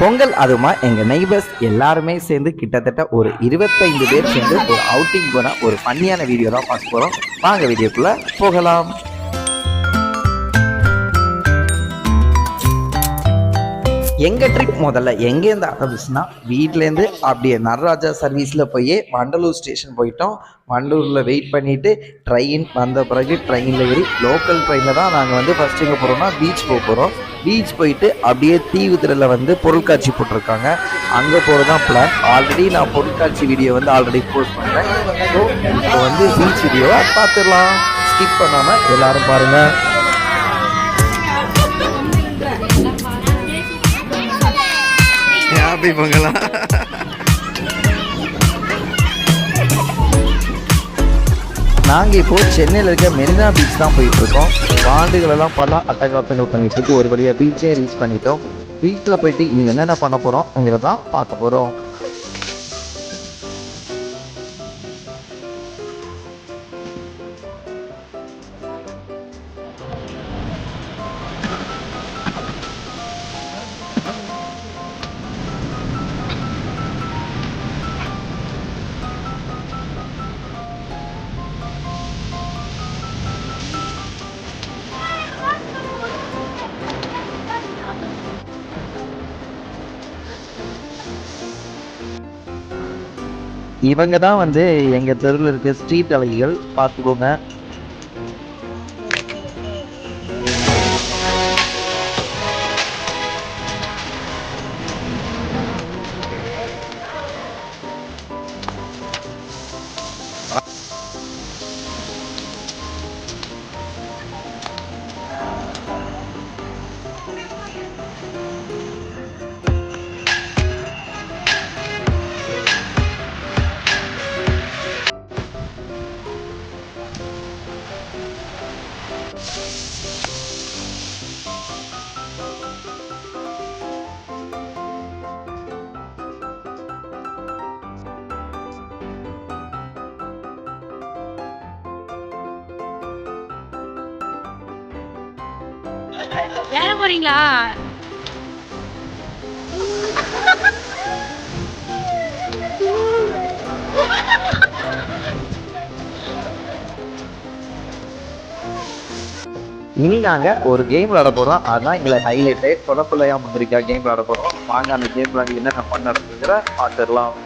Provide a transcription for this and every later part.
பொங்கல் அதுமா எங்கள் நெய்பர்ஸ் எல்லாருமே சேர்ந்து கிட்டத்தட்ட ஒரு 25 பேர் சேர்ந்து ஒரு அவுட்டிங் போன ஒரு ஃபன்னியான வீடியோ தான் பார்க்க போகிறோம். வாங்க வீடியோக்குள்ளே போகலாம். எங்கள் ட்ரிப் முதல்ல எங்கேருந்து ஆரம்பிச்சுன்னா வீட்டிலேருந்து அப்படியே நடராஜா சர்வீஸில் போய் வண்டலூர் ஸ்டேஷன் போயிட்டோம். வண்டலூரில் வெயிட் பண்ணிவிட்டு ட்ரெயின் வந்த பிறகு ட்ரெயினில் ஏறி லோக்கல் ட்ரெயினில் தான் நாங்கள் ஃபஸ்ட்டு எங்கே போகிறோம்னா பீச் போகிறோம். பீச் போயிட்டு அப்படியே தீவுத்திரலில் பொருட்காட்சி போட்டிருக்காங்க, அங்கே போகிறது தான் பிளான். ஆல்ரெடி நான் பொருட்காட்சி வீடியோ ஆல்ரெடி போஸ்ட் பண்ணுறேன். ஸோ இப்போ பீச் வீடியோவை பார்த்துடலாம். ஸ்கிப் பண்ணாமல் எல்லோரும் பாருங்கள். ஹாப்பி பொங்கலா. நாங்கள் இப்போது சென்னையில் இருக்க மெரினா பீச் தான் போயிட்டுருக்கோம். பாண்டுகளெல்லாம் பல அட்டகாசங்கள் பண்ணிட்டு இருக்கு. ஒரு வழியாக பீச்சே ரீச் பண்ணிட்டோம். பீச்சில் போயிட்டு இங்கே என்னென்ன பண்ண போகிறோம் தான் பார்க்க போகிறோம். இவங்க தான் எங்கள் தெருவில் இருக்க ஸ்ட்ரீட் அழகிகள், பார்த்துக்கோங்க. வேற போறீங்களா? இனி நாங்கள் ஒரு கேம் விளாட போகிறோம். அதுதான் எங்களை ஹைலைட்டு. சொலப்பிள்ளையா முந்திரிக்கா கேம் விளாட போகிறோம். வாங்க அந்த கேம் விளாடி என்னென்ன பண்ணுறதுங்கிற பார்த்துடலாம்.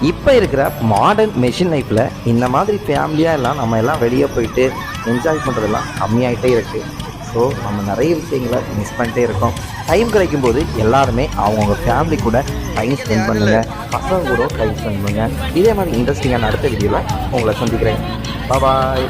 இப்போ இருக்கிற மாடர்ன் மெஷின் லைஃப்பில் இந்த மாதிரி ஃபேமிலியாக எல்லாம் நம்ம எல்லாம் வெளியே போயிட்டு என்ஜாய் பண்ணுறதெல்லாம் கம்மியாகிட்டே இருக்குது. ஸோ நம்ம நிறைய விஷயங்களை மிஸ் பண்ணிட்டே இருக்கோம். டைம் கிடைக்கும்போது எல்லாருமே அவங்கவுங்க ஃபேமிலி கூட டைம் ஸ்பெண்ட் பண்ணுங்கள், பசங்க கூட டைம் ஸ்பெண்ட் பண்ணுங்கள். இதே மாதிரி இன்ட்ரெஸ்டிங்கான அடுத்த வீடியோவில் உங்களை சந்திக்கிறேன். பாய்.